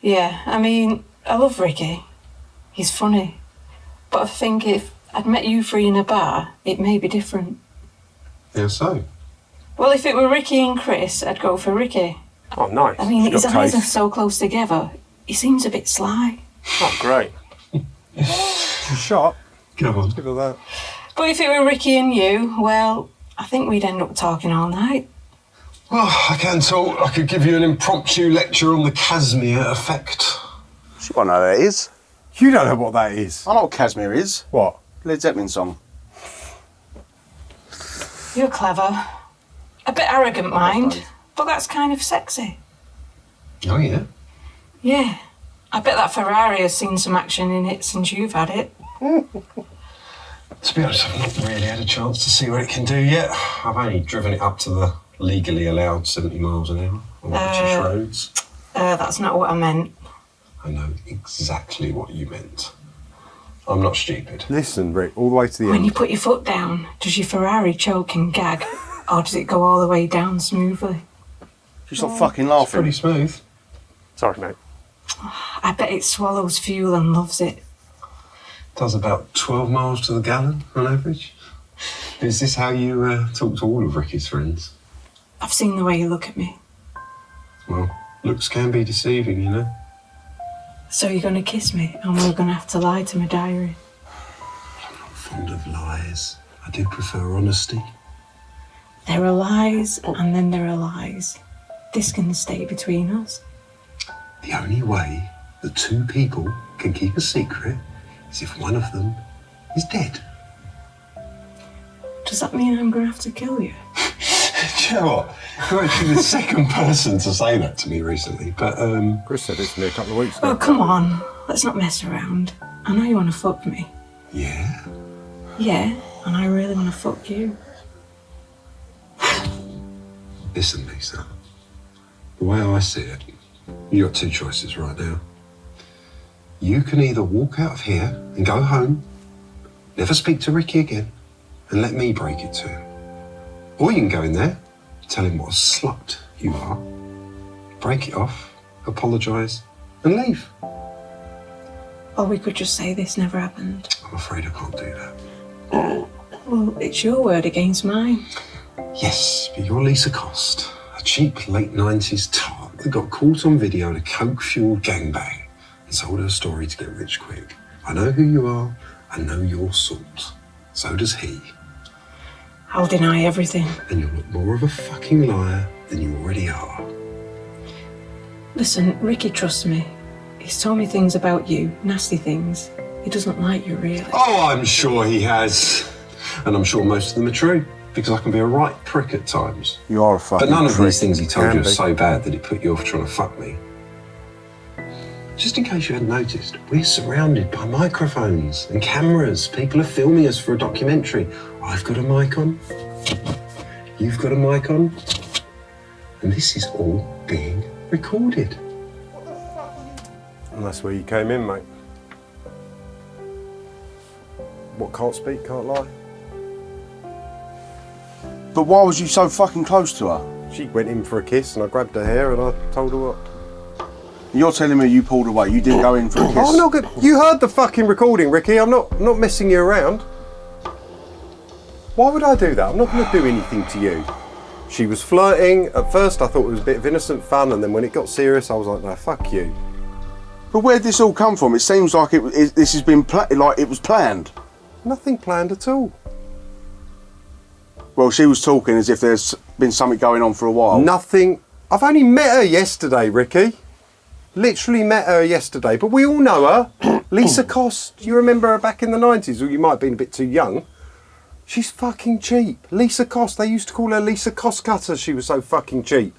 Yeah, I mean, I love Ricky. He's funny. But I think if I'd met you three in a bar, it may be different. How so? Well, if it were Ricky and Chris, I'd go for Ricky. Oh, nice. I mean, She's his got eyes taste. are so close together. He seems a bit sly. Oh, great. Shot. Come on. Give her that. But if it were Ricky and you, well, I think we'd end up talking all night. Well, I can talk. I could give you an impromptu lecture on the Casimir effect. You won't know what that is. You don't know what that is. I know what Casimir is. What? Led Zeppelin song. You're clever. A bit arrogant, mind, but that's kind of sexy. Oh, yeah? Yeah. I bet that Ferrari has seen some action in it since you've had it. To be honest, I've not really had a chance to see what it can do yet. I've only driven it up to the legally allowed 70 miles an hour on British roads. That's not what I meant. I know exactly what you meant. I'm not stupid. Listen, Rick, all the way to the When end. you put your foot down, does your Ferrari choke and gag, or does it go all the way down smoothly? Just stop fucking laughing. It's pretty smooth. Sorry, mate. I bet it swallows fuel and loves it. Does about 12 miles to the gallon on average. Is this how you talk to all of Ricky's friends? I've seen the way you look at me. Well, looks can be deceiving, you know. So you're going to kiss me and we're going to have to lie to my diary. I'm not fond of lies. I do prefer honesty. There are lies and then there are lies. This can stay between us. The only way that two people can keep a secret is if one of them is dead. Does that mean I'm going to have to kill you? Do you know what? You're actually the second person to say that to me recently, but Chris said it to me a couple of weeks ago. Oh, come on. Let's not mess around. I know you want to fuck me. Yeah? Yeah, and I really want to fuck you. Listen, Lisa. The way I see it, you got two choices right now. You can either walk out of here and go home, never speak to Ricky again, and let me break it to him. Or you can go in there, tell him what a slut you are, break it off, apologise, and leave. Or we could just say this never happened. I'm afraid I can't do that. Well, it's your word against mine. Yes, but you're Lisa Cost, a cheap late 90s tart that got caught on video in a coke-fueled gangbang and sold her story to get rich quick. I know who you are, I know your sort. So does he. I'll deny everything. And you'll look more of a fucking liar than you already are. Listen, Ricky trusts me. He's told me things about you, nasty things. He doesn't like you, really. Oh, I'm sure he has. And I'm sure most of them are true, because I can be a right prick at times. You are a fucking But none of prick. these things he told Can you are be. so bad that it put you off trying to fuck me. Just in case you hadn't noticed, we're surrounded by microphones and cameras. People are filming us for a documentary. I've got a mic on. You've got a mic on. And this is all being recorded. And that's where you came in, mate. What can't speak, can't lie. But why was you so fucking close to her? She went in for a kiss and I grabbed her hair and I told her what. You're telling me you pulled away. You didn't go in for a kiss. Oh, I'm not good. You heard the fucking recording, Ricky. I'm not messing you around. Why would I do that? I'm not going to do anything to you. She was flirting. At first, I thought it was a bit of innocent fun, and then when it got serious, I was like, no, fuck you. But where'd this all come from? It seems like this has been like it was planned. Nothing planned at all. Well, she was talking as if there's been something going on for a while. Nothing. I've only met her yesterday, Ricky. Literally met her yesterday, but we all know her. Lisa Cost. You remember her back in the 90s, or you might have been a bit too young. She's fucking cheap. Lisa Cost. They used to call her Lisa Cost Cutter. She was so fucking cheap.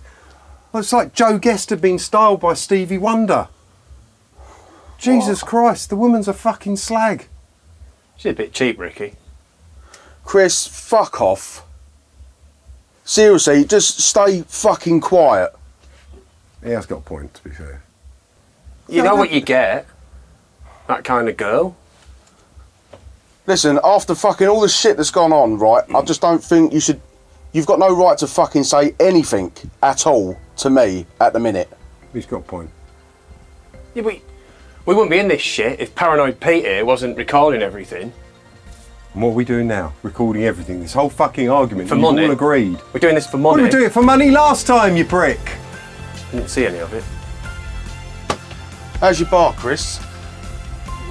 Well, it's like Joe Guest had been styled by Stevie Wonder. Jesus Christ, the woman's a fucking slag. She's a bit cheap, Ricky. Chris, fuck off. Seriously, just stay fucking quiet. He has got a point, to be fair. You know what you get? That kind of girl. Listen, after fucking all the shit that's gone on, right, I just don't think you should... You've got no right to fucking say anything at all to me at the minute. He's got a point. Yeah, we wouldn't be in this shit if Paranoid Pete here wasn't recording everything. And what are we doing now? Recording everything. This whole fucking argument. For You've money. all agreed. We're doing this for What money. did we do it for money last time, you prick? Didn't see any of it. How's your bar, Chris?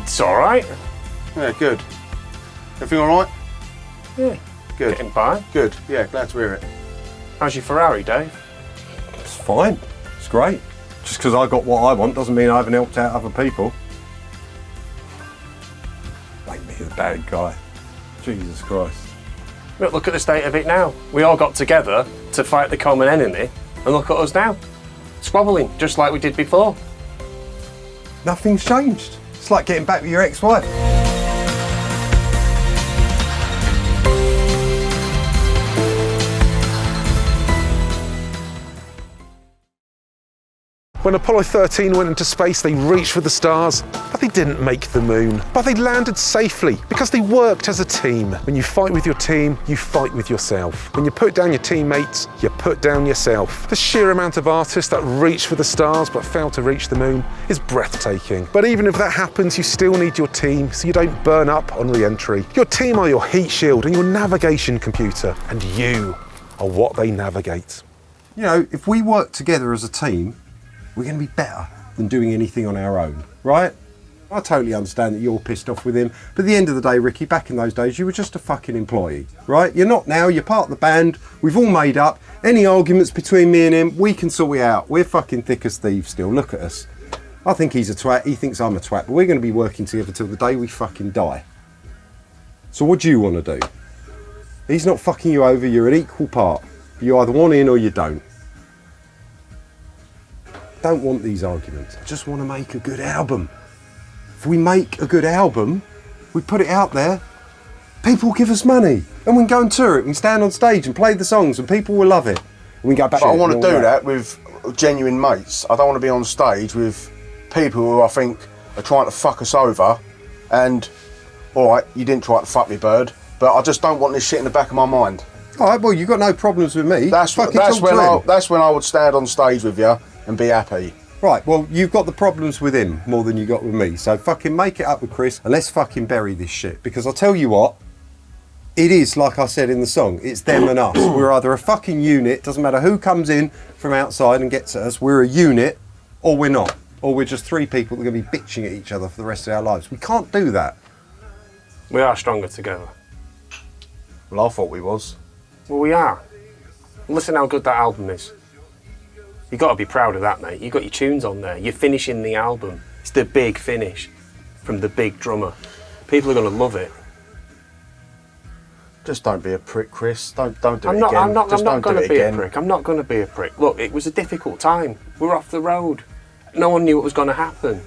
It's alright. Yeah, good. Everything alright? Yeah. Good. Getting by. Good. Yeah, glad to hear it. How's your Ferrari, Dave? It's fine. It's great. Just because I got what I want doesn't mean I haven't helped out other people. Make me the bad guy. Jesus Christ. Look at the state of it now. We all got together to fight the common enemy, and look at us now. Squabbling, just like we did before. Nothing's changed. It's like getting back with your ex-wife. When Apollo 13 went into space, they reached for the stars, but they didn't make the moon. But they landed safely because they worked as a team. When you fight with your team, you fight with yourself. When you put down your teammates, you put down yourself. The sheer amount of artists that reach for the stars but fail to reach the moon is breathtaking. But even if that happens, you still need your team so you don't burn up on re-entry. Your team are your heat shield and your navigation computer, and you are what they navigate. You know, if we work together as a team, we're going to be better than doing anything on our own, right? I totally understand that you're pissed off with him, but at the end of the day, Ricky, back in those days, you were just a fucking employee, right? You're not now, you're part of the band, we've all made up. Any arguments between me and him, we can sort it out. We're fucking thick as thieves still, look at us. I think he's a twat, he thinks I'm a twat, but we're going to be working together till the day we fucking die. So what do you want to do? He's not fucking you over, you're an equal part. You either want in or you don't. Don't want these arguments. I just want to make a good album. If we make a good album, we put it out there, people will give us money, and we can go and tour it, we can stand on stage and play the songs, and people will love it. And we can go back. But I want to do that with genuine mates. I don't want to be on stage with people who I think are trying to fuck us over. And all right, you didn't try to fuck me, bird, but I just don't want this shit in the back of my mind. All right, well, you've got no problems with me. That's when I would stand on stage with you and be happy. Right, well, you've got the problems with him more than you got with me. So fucking make it up with Chris and let's fucking bury this shit. Because I'll tell you what, it is like I said in the song, it's them and us. We're either a fucking unit, doesn't matter who comes in from outside and gets at us, we're a unit, or we're not. Or we're just three people that are going to be bitching at each other for the rest of our lives. We can't do that. We are stronger together. Well, I thought we was. Well, we are. Listen how good that album is. You've got to be proud of that, mate. You've got your tunes on there. You're finishing the album. It's the big finish from the big drummer. People are going to love it. Just don't be a prick, Chris. Don't do it again. I'm not going to be a prick. I'm not going to be a prick. Look, it was a difficult time. We were off the road. No one knew what was going to happen.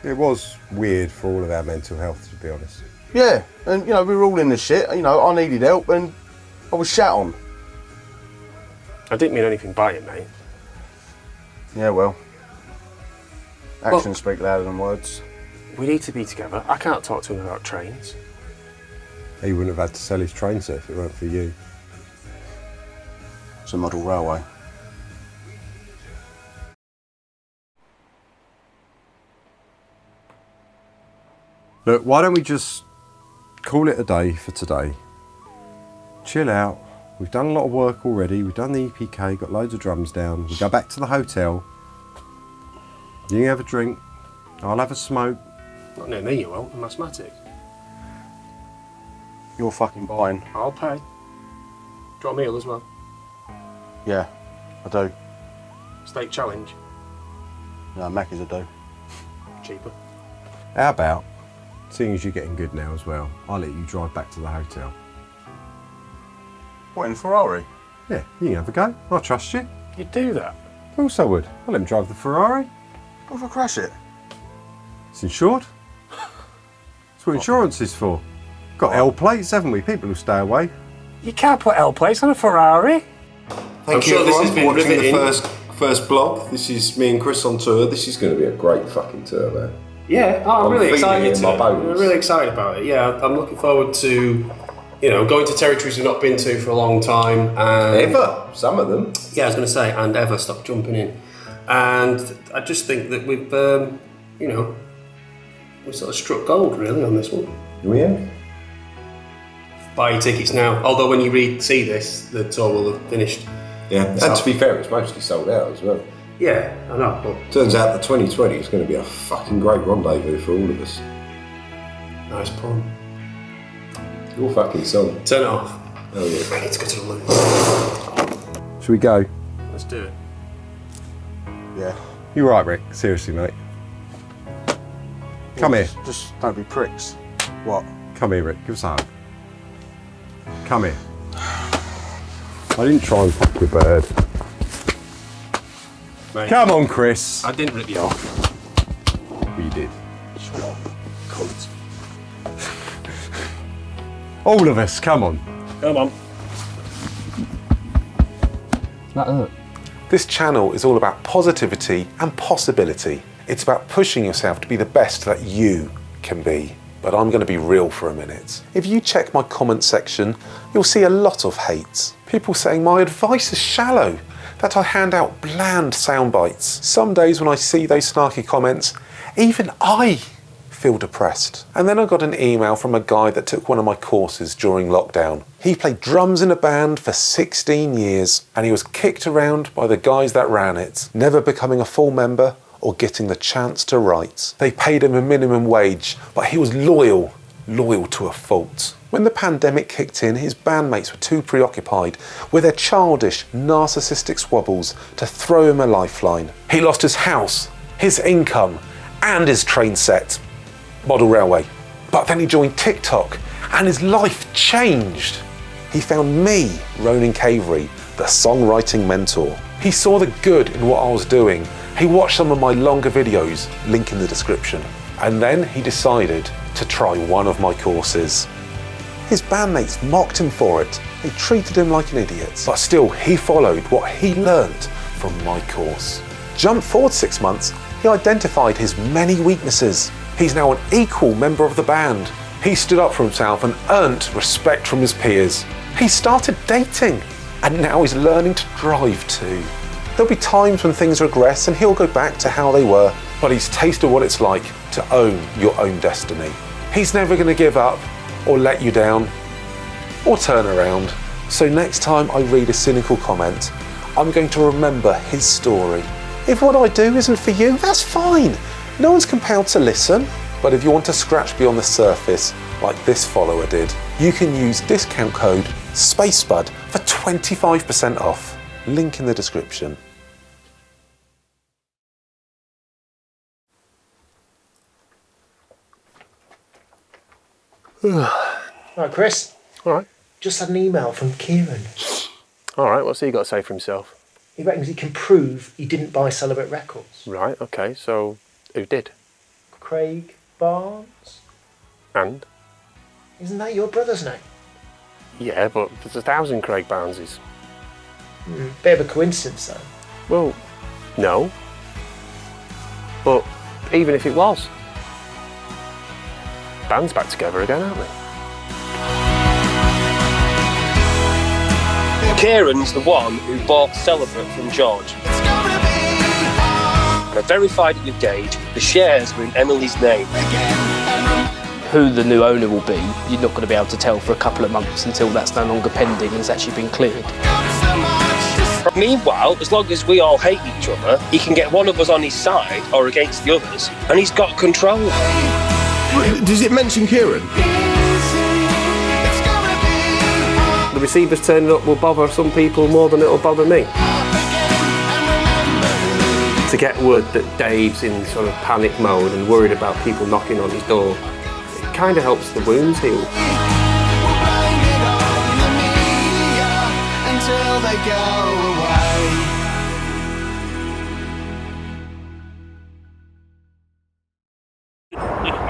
It was weird for all of our mental health, to be honest. Yeah, and you know, we were all in the shit. You know, I needed help and I was shat on. I didn't mean anything by it, mate. Yeah, well, actions speak louder than words. We need to be together. I can't talk to him about trains. He wouldn't have had to sell his train set if it weren't for you. It's a model railway. Look, why don't we just call it a day for today? Chill out. We've done a lot of work already. We've done the EPK, got loads of drums down. We go back to the hotel. You can have a drink. I'll have a smoke. Not near me, you won't. I'm asthmatic. You're fucking buying. I'll pay. Do you want a meal as well? Yeah, I do. Steak challenge? No, Macca's I do. Cheaper. How about, seeing as you're getting good now as well, I'll let you drive back to the hotel. What, in Ferrari? Yeah, you can have a go. I trust you. You'd do that? Of course I would. I'll let him drive the Ferrari. What if I crash it? It's insured. That's what insurance is for. Got L plates, haven't we? People will stay away. You can't put L plates on a Ferrari. Thank you everyone for watching the first blog. This is me and Chris on tour. This is going to be a great fucking tour, man. Yeah, I'm really excited. I'm really excited about it. Yeah, I'm looking forward to, going to territories we've not been to for a long time. And ever, some of them. Yeah, I was going to say, and ever stop jumping in. And I just think that we've, we sort of struck gold really on this one. Oh yeah. Buy your tickets now. Although when you see this, the tour will have finished. Yeah, and to be fair, it's mostly sold out as well. Yeah, I know. But turns out that 2020 is going to be a fucking great rendezvous for all of us. Nice pun. Your fucking song. Turn it off. Oh yeah. I need to go to the loo. Should we go? Let's do it. Yeah. You're right, Rick. Seriously, mate. Come here. Just don't be pricks. What? Come here, Rick. Give us a hug. Come here. I didn't try and fuck your bird. Mate, come on, Chris. I didn't rip you off. Well, you did. Shut up, cunt. All of us, come on. Come on. Does that hurt? This channel is all about positivity and possibility. It's about pushing yourself to be the best that you can be. But I'm going to be real for a minute. If you check my comment section, you'll see a lot of hate. People saying my advice is shallow, that I hand out bland sound bites. Some days when I see those snarky comments, even I feel depressed. And then I got an email from a guy that took one of my courses during lockdown. He played drums in a band for 16 years and he was kicked around by the guys that ran it, never becoming a full member or getting the chance to write. They paid him a minimum wage, but he was loyal to a fault. When the pandemic kicked in, his bandmates were too preoccupied with their childish, narcissistic squabbles to throw him a lifeline. He lost his house, his income, and his train set, model railway. But then he joined TikTok, and his life changed. He found me, Ronan Cavery, the songwriting mentor. He saw the good in what I was doing. He watched some of my longer videos, link in the description. And then he decided to try one of my courses. His bandmates mocked him for it. They treated him like an idiot. But still, he followed what he learned from my course. Jump forward 6 months, he identified his many weaknesses. He's now an equal member of the band. He stood up for himself and earned respect from his peers. He started dating, and now he's learning to drive too. There'll be times when things regress and he'll go back to how they were, but he's tasted what it's like to own your own destiny. He's never going to give up or let you down or turn around. So next time I read a cynical comment, I'm going to remember his story. If what I do isn't for you, that's fine. No one's compelled to listen. But if you want to scratch beyond the surface, like this follower did, you can use discount code SPACEBUD for 25% off. Link in the description. Right, Chris. All right. Just had an email from Kieran. All right, what's he got to say for himself? He reckons he can prove he didn't buy Celebrate Records. Right, okay, so who did? Craig Barnes. And? Isn't that your brother's name? Yeah, but there's 1,000 Craig Barneses. Bit of a coincidence, though. Well, no. But even if it was, band's back together again, aren't they? Kieran's the one who bought Celebrate from George. And I verified it with Gage, the shares were in Emily's name. Who the new owner will be, you're not going to be able to tell for a couple of months until that's no longer pending and it's actually been cleared. Meanwhile, as long as we all hate each other, he can get one of us on his side or against the others, and he's got control. Does it mention Kieran? The receivers turning up will bother some people more than it'll bother me. To get word that Dave's in sort of panic mode and worried about people knocking on his door, it kind of helps the wounds heal.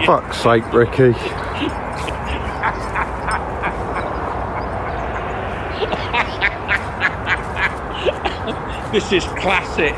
Fuck's sake, Ricky. This is classic.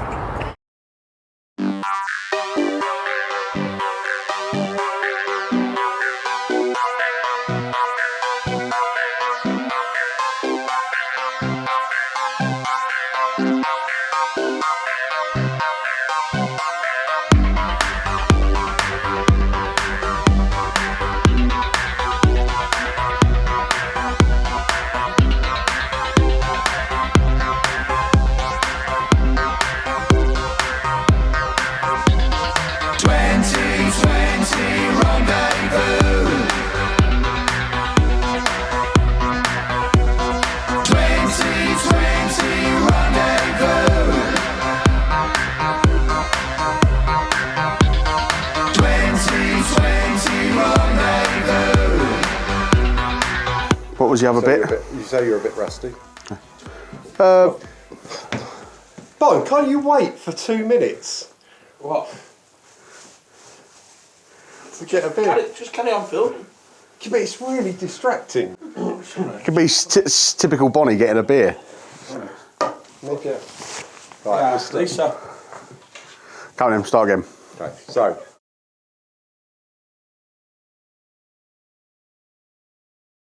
What was the other bit? You say you're a bit rusty. Bon, can't you wait for 2 minutes? What? To get a beer. Just carry on filming. But it's really distracting. It could be typical Bonnie getting a beer. Maybe. Right, Lisa. Come on then, start again. Okay, so